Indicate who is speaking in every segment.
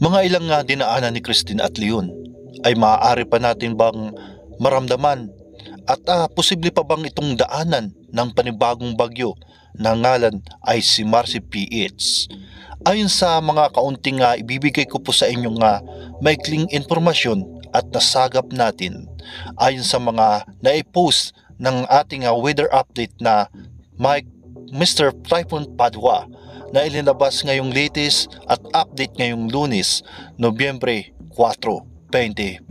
Speaker 1: Mga ilang nga dinaanan ni Christine at Leon ay maaari pa natin bang maramdaman at posible pa bang itong daanan ng panibagong bagyo na ngalan ay si Marcy PH. Ayon sa mga kaunting ibibigay ko po sa inyong maikling informasyon at nasagap natin, ayon sa mga naipost ng ating weather update na Mr. Typhoon Padua na ilinabas ngayong latest at update ngayong Lunes, Nobyembre 4, 2024.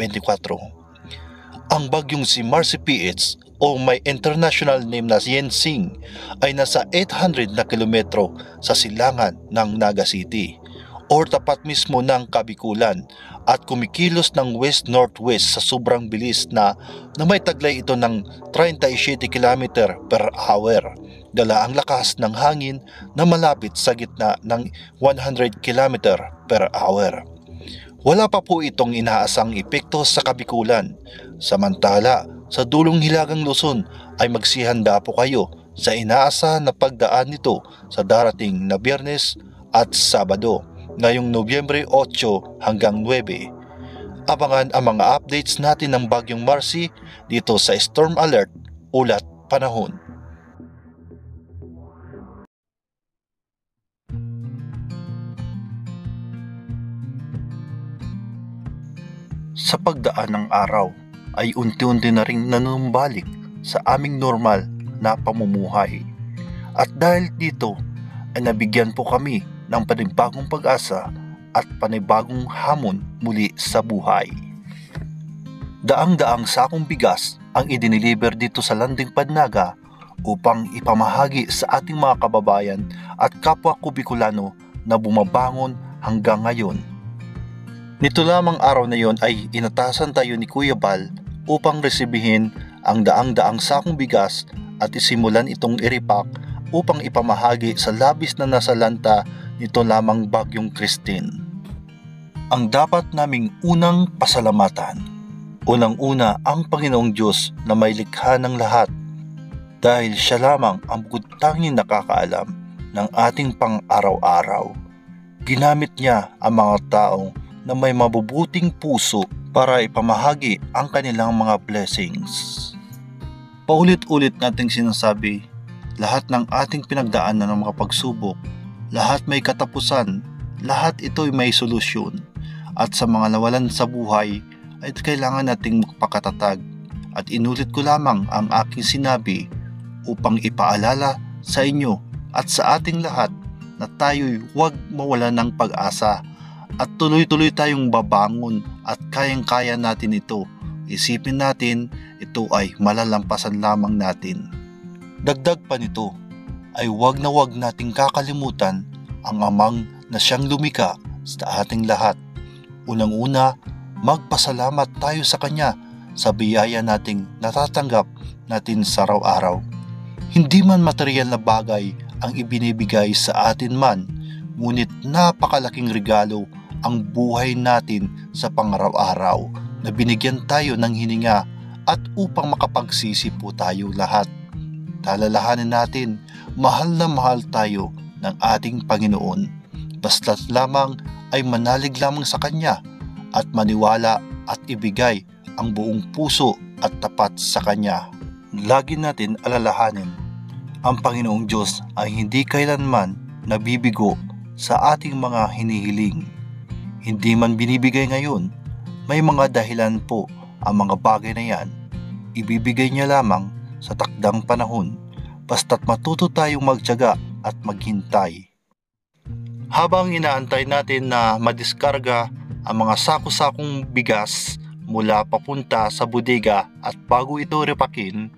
Speaker 1: Ang bagyong si Marcy PH o may international name na Yensing ay nasa 800 na kilometro sa silangan ng Naga City or tapat mismo ng Kabikulan at kumikilos ng west-northwest sa sobrang bilis na may taglay ito ng 37 km per hour. Dala ang lakas ng hangin na malapit sa gitna ng 100 km per hour. Wala pa po itong inaasang epekto sa Kabikulan. Samantala, sa dulong hilagang Luzon ay magsihanda po kayo sa inaasahan na pagdaan nito sa darating na Biyernes at Sabado, ngayong Nobyembre 8 hanggang 9. Abangan ang mga updates natin ng Bagyong Marcy dito sa Storm Alert Ulat Panahon. Sa pagdaan ng araw ay unti-unti na ring nanumbalik sa aming normal na pamumuhay. At dahil dito ay nabigyan po kami ng panibagong pag-asa at panibagong hamon muli sa buhay. Daang-daang sakong bigas ang idiniliber dito sa Landing Padnaga upang ipamahagi sa ating mga kababayan at kapwa Kubikulano na bumabangon hanggang ngayon. Nito lamang araw na yon ay inatasan tayo ni Kuya Bal upang resibihin ang daang-daang sakong bigas at isimulan itong iripak upang ipamahagi sa labis na nasalanta nito lamang Bagyong Christine. Ang dapat naming unang pasalamatan, unang-una ang Panginoong Diyos na may likha ng lahat dahil siya lamang ang bugod-tanging nakakaalam ng ating pang-araw-araw. Ginamit niya ang mga taong na may mabubuting puso para ipamahagi ang kanilang mga blessings. Paulit-ulit nating sinasabi, lahat ng ating pinagdaanan ng mga pagsubok, lahat may katapusan, lahat ito'y may solusyon. At sa mga nawalan sa buhay, ay kailangan nating magpakatatag. At inulit ko lamang ang aking sinabi upang ipaalala sa inyo at sa ating lahat na tayo'y huwag mawalan ng pag-asa at tuloy-tuloy tayong babangon at kayang-kaya natin ito. Isipin natin, ito ay malalampasan lamang natin. Dagdag pa nito ay huwag na huwag nating kakalimutan ang amang na siyang lumika sa ating lahat. Unang-una, magpasalamat tayo sa Kanya sa biyaya nating natatanggap natin sa araw-araw. Hindi man material na bagay ang ibinibigay sa atin man, ngunit napakalaking regalo ang buhay natin sa pangaraw-araw na binigyan tayo ng hininga at upang makapagsisi po tayo lahat. Talalahanin natin, mahal na mahal tayo ng ating Panginoon. Basta't lamang ay manalig lamang sa Kanya at maniwala at ibigay ang buong puso at tapat sa Kanya. Lagi natin alalahanin, ang Panginoong Diyos ay hindi kailanman nabibigo sa ating mga hinihiling. Hindi man binibigay ngayon, may mga dahilan po ang mga bagay na yan. Ibibigay niya lamang sa takdang panahon, basta't matuto tayong magtiyaga at maghintay. Habang inaantay natin na madiskarga ang mga sako-sakong bigas mula papunta sa bodega at bago ito repakin,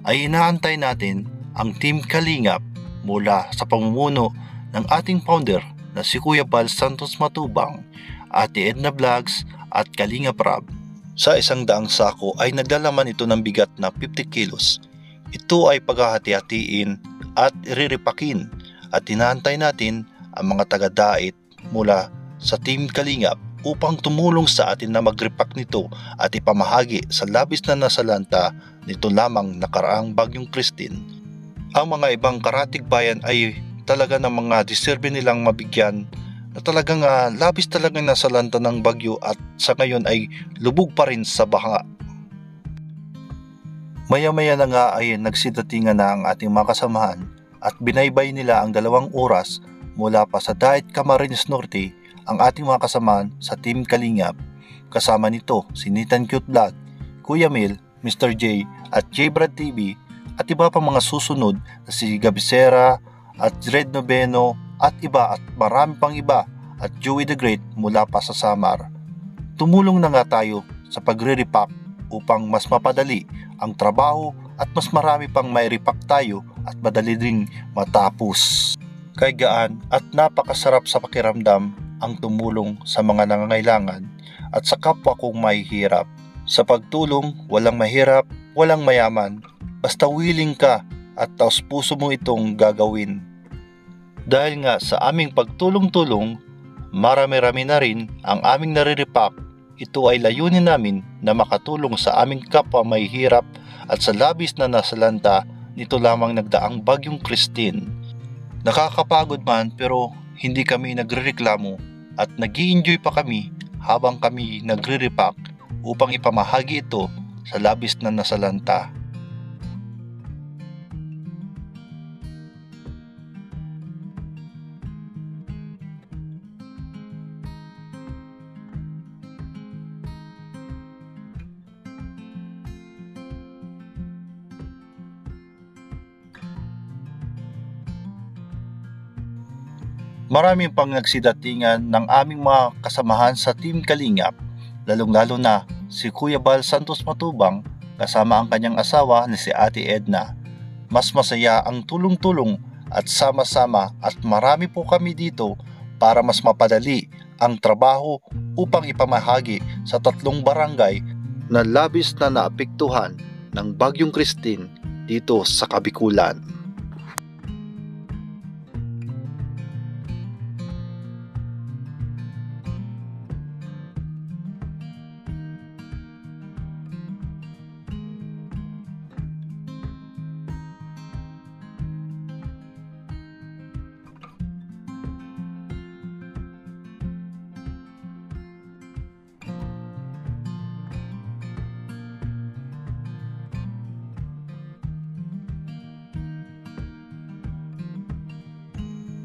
Speaker 1: ay inaantay natin ang Team Kalingap mula sa pamumuno ng ating founder na si Kuya Bal Santos Matubang, Ate Edna Vlogs at Kalingap Rab. Sa 100 sako ay naglalaman ito ng bigat na 50 kilos. Ito ay paghahati-hatiin at iriripakin at inaantay natin ang mga taga-dait mula sa Team Kalingap upang tumulong sa atin na mag-repack nito at ipamahagi sa labis na nasalanta nito lamang nakaraang Bagyong Christine. Ang mga ibang karatig bayan ay talaga ng mga deserve nilang mabigyan na talagang labis talagang nasalanta ng bagyo at sa ngayon ay lubog pa rin sa baha. Maya-maya na nga ay nagsidatingan na ang ating mga kasamahan at binaybay nila ang 2 oras mula pa sa Daet Camarines Norte ang ating mga kasamahan sa Team Kalingap. Kasama nito si Nathan Cute Vlog, Kuya Mil, Mr. J at J Brad TV at iba pa mga susunod na si Gabisera at Red Noveno at iba at marami pang iba at Joey the Great mula pa sa Samar. Tumulong na nga tayo sa pagre-repack upang mas mapadali ang trabaho at mas marami pang mai-repack tayo at madali ding matapos. Kay gaan at napakasarap sa pakiramdam ang tumulong sa mga nangangailangan at sa kapwa kong mahihirap. Sa pagtulong, walang mahirap, walang mayaman, basta willing ka at taos puso mo itong gagawin. Dahil nga sa aming pagtulong-tulong, marami-rami na rin ang aming nare-repack. Ito ay layunin namin na makatulong sa aming kapwa mahihirap at sa labis na nasalanta nito lamang nagdaang bagyong Christine. Nakakapagod man pero hindi kami nagrereklamo at nag-i-enjoy pa kami habang kami nagre-repack upang ipamahagi ito sa labis na nasalanta. Maraming pang nagsidatingan ng aming mga kasamahan sa Team Kalingap, lalong-lalo na si Kuya Bal Santos Matubang kasama ang kanyang asawa na si Ate Edna. Mas masaya ang tulong-tulong at sama-sama at marami po kami dito para mas mapadali ang trabaho upang ipamahagi sa 3 barangay na labis na naapektuhan ng Bagyong Christine dito sa Kabikulan.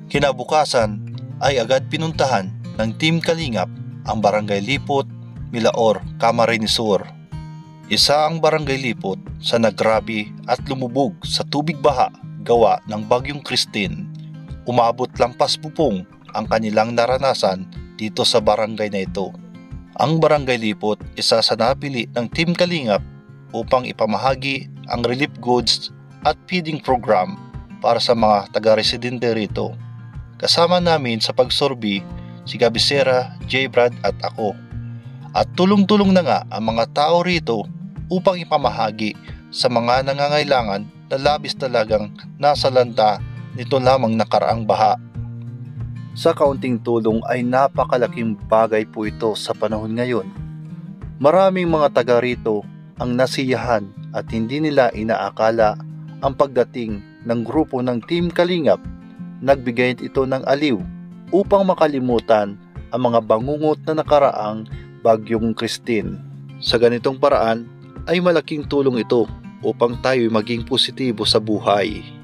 Speaker 1: Kinabukasan ay agad pinuntahan ng Team Kalingap ang Barangay Lipot, Milaor, Camarines Sur. Isa ang Barangay Lipot sa nagrabe at lumubog sa tubig baha gawa ng Bagyong Christine. Umabot lampas bubong ang kanilang naranasan dito sa barangay na ito. Ang Barangay Lipot isa sa napili ng Team Kalingap upang ipamahagi ang relief goods at feeding program para sa mga taga-residente rito. Kasama namin sa pagsorbi si Gabisera, J Brad at ako. At tulong-tulong na nga ang mga tao rito upang ipamahagi sa mga nangangailangan na labis talagang nasalanta nito lamang nakaraang baha. Sa kaunting tulong ay napakalaking bagay po ito sa panahon ngayon. Maraming mga taga rito ang nasiyahan at hindi nila inaakala ang pagdating ng grupo ng Team Kalingap. Nagbigay ito ng aliw upang makalimutan ang mga bangungot na nakaraang Bagyong Christine. Sa ganitong paraan ay malaking tulong ito upang tayo maging positibo sa buhay.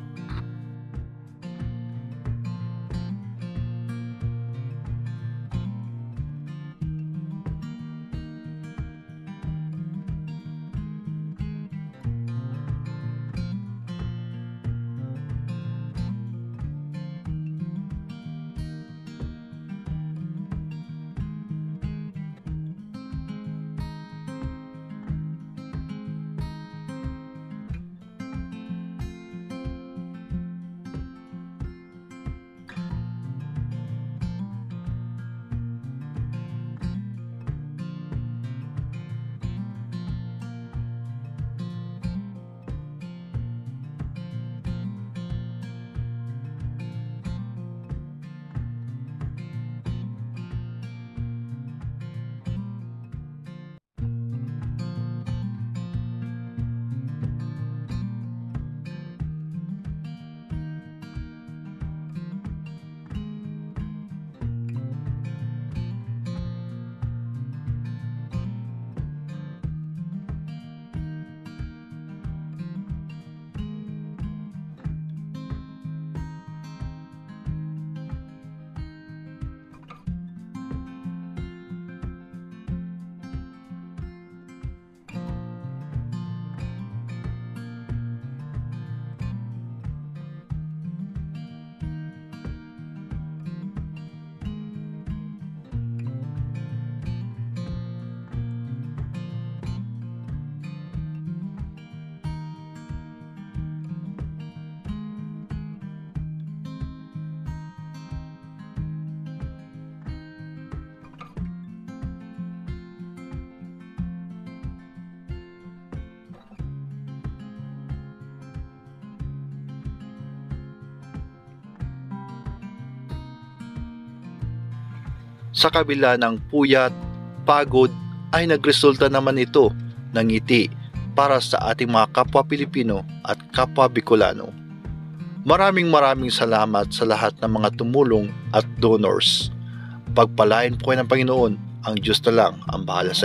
Speaker 1: Sa kabila ng puyat, pagod, ay nagresulta naman ito ng ngiti para sa ating mga kapwa Pilipino at kapwa Bicolano. Maraming salamat sa lahat ng mga tumulong at donors. Pagpalain po kayo ng Panginoon, ang Diyos na lang ang bahala sa